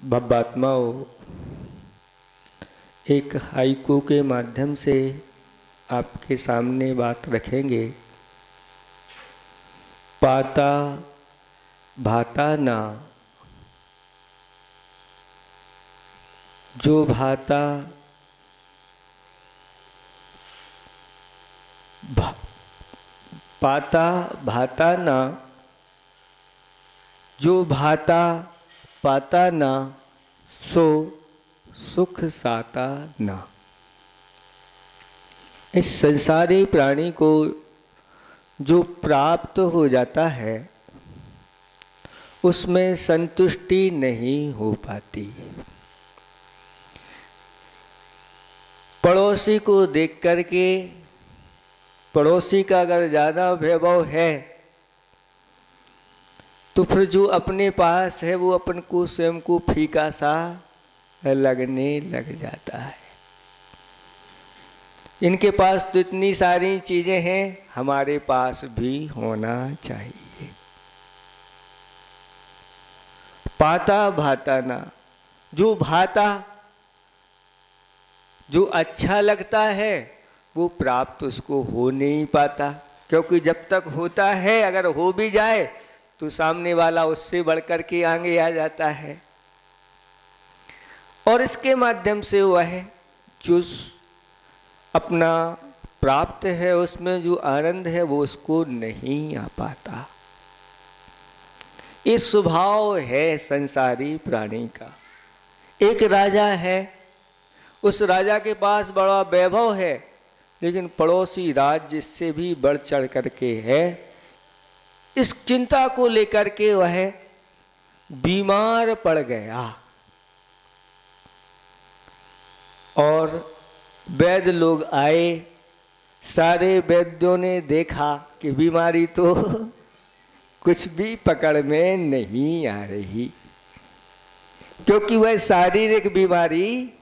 भव्यात्माओं, एक हाइकू के माध्यम से आपके सामने बात रखेंगे। पाता भाता ना, जो भाता पाता भाता ना, जो भाता पाता ना, सो सुख साता ना। इस संसारी प्राणी को जो प्राप्त हो जाता है उसमें संतुष्टि नहीं हो पाती। पड़ोसी को देख करके, पड़ोसी का अगर ज़्यादा वैभव है तो फिर जो अपने पास है वो अपन को स्वयं को फीका सा लगने लग जाता है। इनके पास तो इतनी सारी चीजें हैं, हमारे पास भी होना चाहिए। पाता भाता ना, जो भाता, जो अच्छा लगता है वो प्राप्त उसको हो नहीं पाता, क्योंकि जब तक होता है, अगर हो भी जाए तो सामने वाला उससे बढ़कर के आगे आ जाता है। और इसके माध्यम से वह जो अपना प्राप्त है उसमें जो आनंद है वो उसको नहीं आ पाता। ये स्वभाव है संसारी प्राणी का। एक राजा है, उस राजा के पास बड़ा वैभव है, लेकिन पड़ोसी राज्य इससे भी बढ़ चढ़ करके है। इस चिंता को लेकर के वह बीमार पड़ गया और वैद्य लोग आए। सारे वैद्यों ने देखा कि बीमारी तो कुछ भी पकड़ में नहीं आ रही, क्योंकि वह शारीरिक बीमारी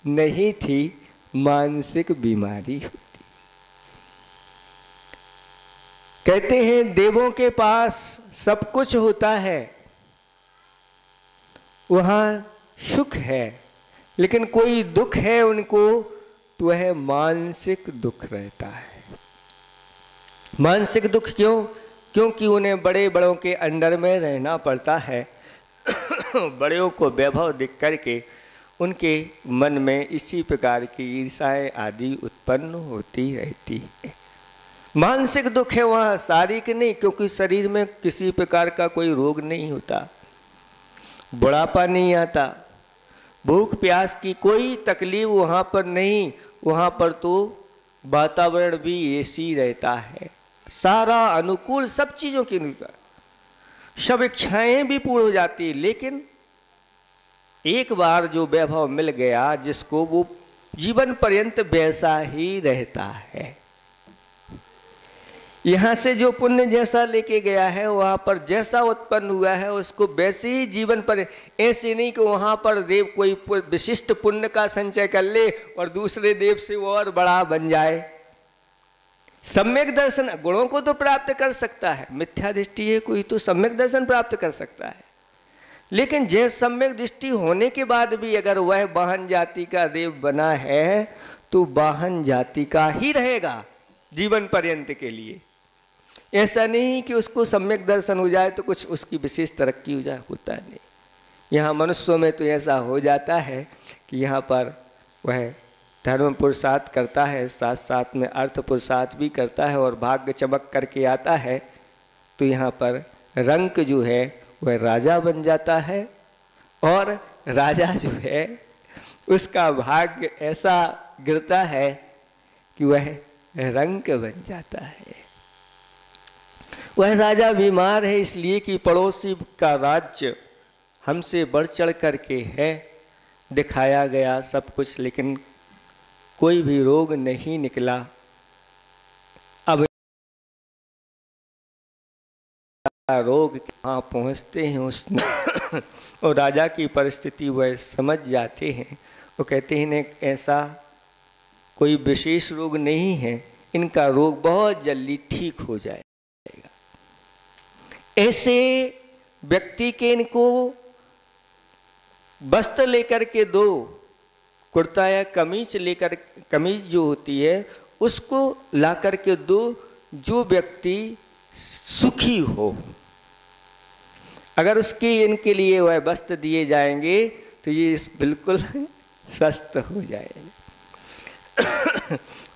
नहीं थी, मानसिक बीमारी होती। कहते हैं देवों के पास सब कुछ होता है, वहां सुख है, लेकिन कोई दुख है उनको तो वह मानसिक दुख रहता है। मानसिक दुख क्यों? क्योंकि उन्हें बड़े बड़ों के अंडर में रहना पड़ता है। बड़ों को वैभव देख करके उनके मन में इसी प्रकार की ईर्ष्याएं आदि उत्पन्न होती रहती है। मानसिक दुख है वहाँ, शारीरिक नहीं, क्योंकि शरीर में किसी प्रकार का कोई रोग नहीं होता, बुढ़ापा नहीं आता, भूख प्यास की कोई तकलीफ वहाँ पर नहीं। वहाँ पर तो वातावरण भी ऐसी रहता है, सारा अनुकूल, सब चीज़ों की सब इच्छाएं भी पूर्ण हो जाती। लेकिन एक बार जो वैभव मिल गया जिसको, वो जीवन पर्यंत वैसा ही रहता है। यहाँ से जो पुण्य जैसा लेके गया है वहाँ पर जैसा उत्पन्न हुआ है उसको वैसे ही जीवन पर, ऐसे नहीं कि वहाँ पर देव कोई विशिष्ट पुण्य का संचय कर ले और दूसरे देव से वो और बड़ा बन जाए। सम्यक दर्शन गुणों को तो प्राप्त कर सकता है, मिथ्या दृष्टि है कोई तो सम्यक दर्शन प्राप्त कर सकता है, लेकिन जैसे सम्यक दृष्टि होने के बाद भी अगर वह वाहन जाति का देव बना है तो वाहन जाति का ही रहेगा जीवन पर्यंत के लिए। ऐसा नहीं कि उसको सम्यक दर्शन हो जाए तो कुछ उसकी विशेष तरक्की हो जाए, होता नहीं। यहाँ मनुष्यों में तो ऐसा हो जाता है कि यहाँ पर वह धर्म पुरुषार्थ करता है, साथ साथ में अर्थ पुरुषार्थ भी करता है और भाग्य चमक करके आता है तो यहाँ पर रंक जो है वह राजा बन जाता है, और राजा जो है उसका भाग्य ऐसा गिरता है कि वह रंक बन जाता है। वह राजा बीमार है इसलिए कि पड़ोसी का राज्य हमसे बढ़ चढ़ करके है, दिखाया गया सब कुछ, लेकिन कोई भी रोग नहीं निकला। अब रोग वहाँ पहुँचते हैं उसने और राजा की परिस्थिति वह समझ जाते हैं। वो कहते हैं ऐसा कोई विशेष रोग नहीं है, इनका रोग बहुत जल्दी ठीक हो जाएगा। ऐसे व्यक्ति के इनको वस्त्र लेकर के दो, कुर्ता या कमीज लेकर, कमीज जो होती है उसको ला करके दो जो व्यक्ति सुखी हो। अगर उसके इनके लिए वह वस्त्र दिए जाएंगे तो ये बिल्कुल स्वस्थ हो जाएंगे।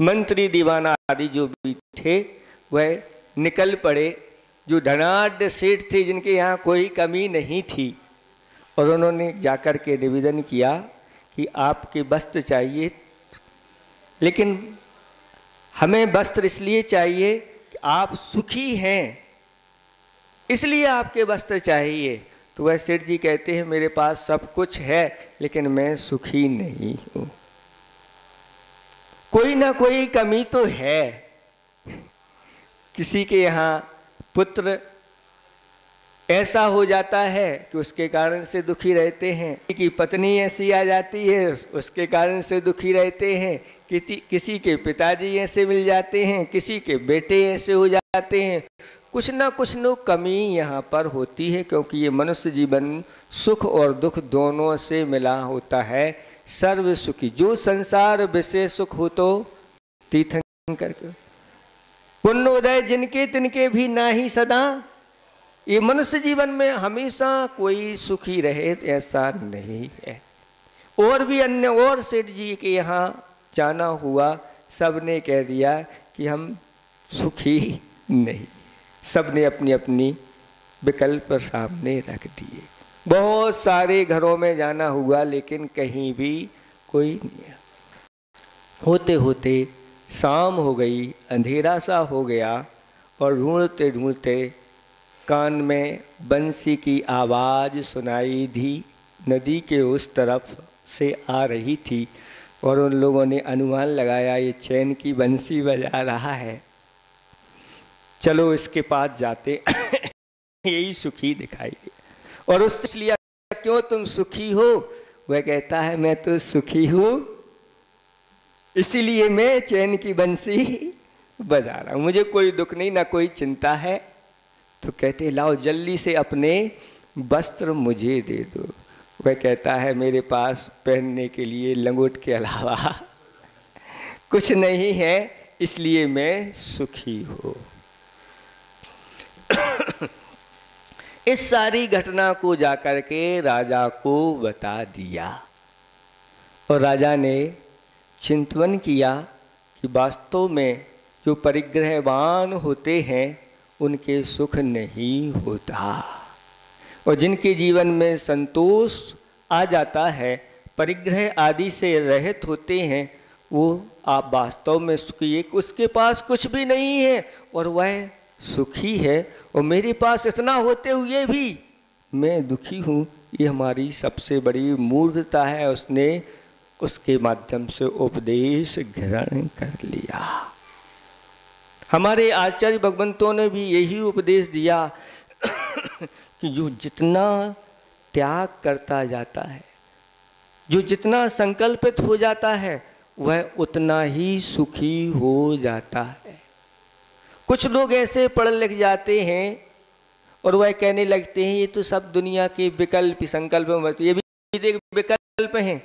मंत्री दीवाना आदि जो भी थे वह निकल पड़े, जो धनाढ़ सेठ थे जिनके यहाँ कोई कमी नहीं थी, और उन्होंने जाकर के निवेदन किया कि आपके वस्त्र चाहिए, लेकिन हमें वस्त्र इसलिए चाहिए कि आप सुखी हैं, इसलिए आपके वस्त्र चाहिए। तो वह सेठ जी कहते हैं मेरे पास सब कुछ है लेकिन मैं सुखी नहीं हूँ, कोई ना कोई कमी तो है। किसी के यहाँ पुत्र ऐसा हो जाता है कि उसके कारण से दुखी रहते हैं, किसी की पत्नी ऐसी आ जाती है उसके कारण से दुखी रहते हैं, किसी के पिताजी ऐसे मिल जाते हैं, किसी के बेटे ऐसे हो जाते हैं, कुछ ना कुछ नो कमी यहाँ पर होती है, क्योंकि ये मनुष्य जीवन सुख और दुख दोनों से मिला होता है। सर्व सुखी जो संसार विषय सुख हो तो तीर्थंकर पुण्योदय जिनके तिनके भी नाही सदा। ये मनुष्य जीवन में हमेशा कोई सुखी रहे ऐसा नहीं है। और भी अन्य और सेठ जी के यहाँ जाना हुआ, सब ने कह दिया कि हम सुखी नहीं, सब ने अपनी अपनी विकल्प सामने रख दिए। बहुत सारे घरों में जाना हुआ लेकिन कहीं भी कोई नहीं। होते होते शाम हो गई, अंधेरा सा हो गया, और ढूंढते ढूंढते कान में बंसी की आवाज़ सुनाई दी, नदी के उस तरफ से आ रही थी, और उन लोगों ने अनुमान लगाया ये चैन की बंसी बजा रहा है, चलो इसके पास जाते यही सुखी दिखाई दे। और उससे लिया क्यों तुम सुखी हो? वह कहता है मैं तो सुखी हूँ, इसीलिए मैं चैन की बंसी बजा रहा हूँ, मुझे कोई दुख नहीं ना कोई चिंता है। तो कहते लाओ जल्दी से अपने वस्त्र मुझे दे दो। वह कहता है मेरे पास पहनने के लिए लंगोट के अलावा कुछ नहीं है, इसलिए मैं सुखी हूँ। इस सारी घटना को जाकर के राजा को बता दिया, और राजा ने चिंतन किया कि वास्तव में जो परिग्रहवान होते हैं उनके सुख नहीं होता, और जिनके जीवन में संतोष आ जाता है, परिग्रह आदि से रहित होते हैं, वो आप वास्तव में सुखी। एक उसके पास कुछ भी नहीं है और वह सुखी है, और मेरे पास इतना होते हुए भी मैं दुखी हूँ, ये हमारी सबसे बड़ी मूर्खता है। उसने उसके माध्यम से उपदेश ग्रहण कर लिया। हमारे आचार्य भगवंतों ने भी यही उपदेश दिया कि जो जितना त्याग करता जाता है, जो जितना संकल्पित हो जाता है, वह उतना ही सुखी हो जाता है। कुछ लोग ऐसे पढ़ लिख जाते हैं और वह कहने लगते हैं ये तो सब दुनिया के विकल्प संकल्प, ये भी विकल्प हैं,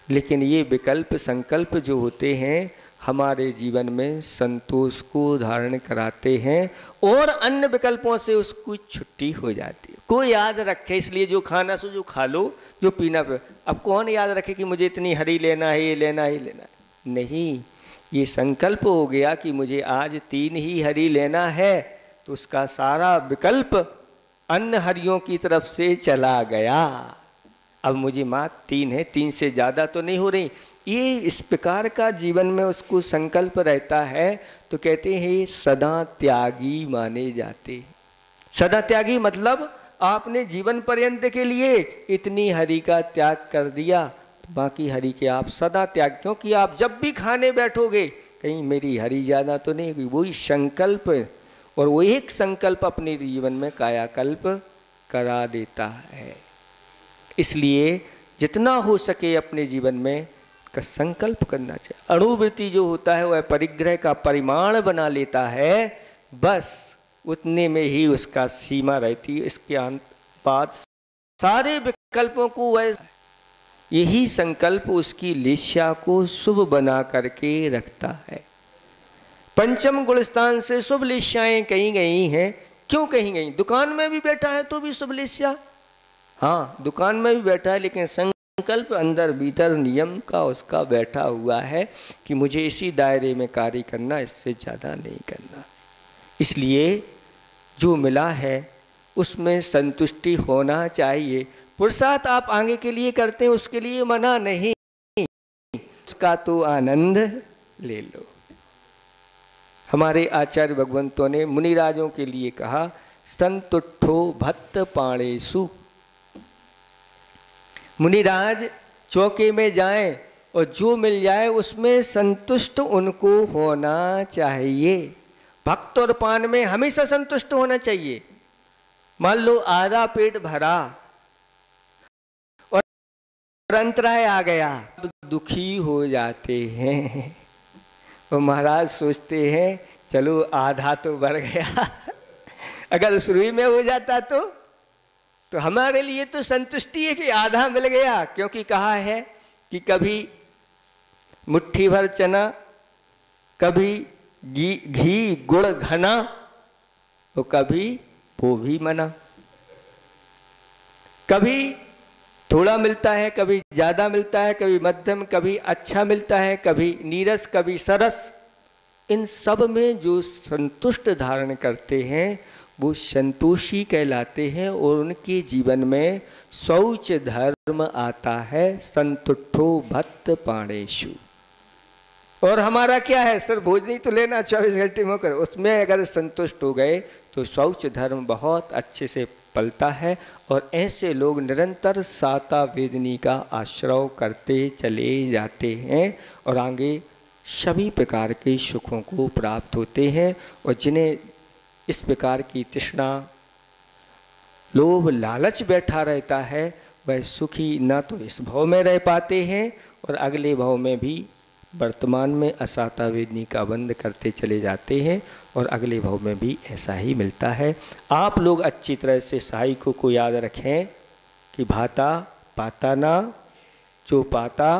लेकिन ये विकल्प संकल्प जो होते हैं हमारे जीवन में संतोष को धारण कराते हैं, और अन्य विकल्पों से उसको छुट्टी हो जाती है। कोई याद रखे, इसलिए जो खाना सो जो खा लो, जो पीना पे, अब कौन याद रखे कि मुझे इतनी हरी लेना है, ये लेना है, ये लेना है, नहीं। ये संकल्प हो गया कि मुझे आज 3 ही हरी लेना है, तो उसका सारा विकल्प अन्य हरियों की तरफ से चला गया। अब मुझे मात्र 3 है, 3 से ज़्यादा तो नहीं हो रही। ये इस प्रकार का जीवन में उसको संकल्प रहता है, तो कहते हैं सदा त्यागी माने जाते। सदा त्यागी मतलब आपने जीवन पर्यंत के लिए इतनी हरि का त्याग कर दिया, बाकी हरि के आप सदा त्याग, क्योंकि आप जब भी खाने बैठोगे कहीं मेरी हरि ज़्यादा तो नहीं होगी। वही संकल्प, और वो एक संकल्प अपने जीवन में कायाकल्प करा देता है। इसलिए जितना हो सके अपने जीवन में का संकल्प करना चाहिए। अणुवृत्ति जो होता है वह परिग्रह का परिमाण बना लेता है, बस उतने में ही उसका सीमा रहती है। इसके बाद सारे विकल्पों को वह, यही संकल्प उसकी लिस्या को शुभ बना करके रखता है। पंचम गुण स्थान से शुभ लिस्याएं कही गई हैं। क्यों कही गई? दुकान में भी बैठा है तो भी शुभ लिस्या, हाँ दुकान में भी बैठा है, लेकिन संकल्प अंदर भीतर नियम का उसका बैठा हुआ है कि मुझे इसी दायरे में कार्य करना, इससे ज़्यादा नहीं करना। इसलिए जो मिला है उसमें संतुष्टि होना चाहिए। पुरुषार्थ आप आगे के लिए करते हैं, उसके लिए मना नहीं, उसका तो आनंद ले लो। हमारे आचार्य भगवंतों ने मुनिराजों के लिए कहा, संतुष्टो भक्त पाणेषु। मुनिराज चौके में जाएं और जो मिल जाए उसमें संतुष्ट उनको होना चाहिए। भक्त और पान में हमेशा संतुष्ट होना चाहिए। मान लो आधा पेट भरा और अंतराय आ गया, दुखी हो जाते हैं और महाराज सोचते हैं चलो आधा तो बढ़ गया अगर शुरू में हो जाता तो हमारे लिए तो संतुष्टि है कि आधा मिल गया, क्योंकि कहा है कि कभी मुट्ठी भर चना, कभी घी गुड़ घना, तो कभी वो भी मना। कभी थोड़ा मिलता है, कभी ज़्यादा मिलता है, कभी मध्यम, कभी अच्छा मिलता है, कभी नीरस, कभी सरस। इन सब में जो संतुष्ट धारण करते हैं वो संतोषी कहलाते हैं और उनके जीवन में शौच धर्म आता है। संतुष्टो भक्त पाणेषु। और हमारा क्या है, सिर्फ भोजन ही तो लेना 24 घंटे में कर, उसमें अगर संतुष्ट हो गए तो शौच धर्म बहुत अच्छे से पलता है। और ऐसे लोग निरंतर साता वेदनी का आश्रय करते चले जाते हैं और आगे सभी प्रकार के सुखों को प्राप्त होते हैं। और जिन्हें इस प्रकार की तृष्णा, लोभ, लालच बैठा रहता है, वह सुखी न तो इस भव में रह पाते हैं और अगले भव में भी वर्तमान में असाता वेदनी का बंद करते चले जाते हैं और अगले भव में भी ऐसा ही मिलता है। आप लोग अच्छी तरह से सहायकों को याद रखें कि भाता पाता ना, जो पाता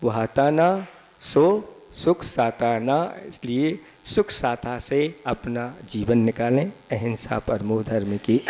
वहाता ना, सो सुख साता ना। इसलिए सुख साता से अपना जीवन निकालें। अहिंसा परमो धर्म की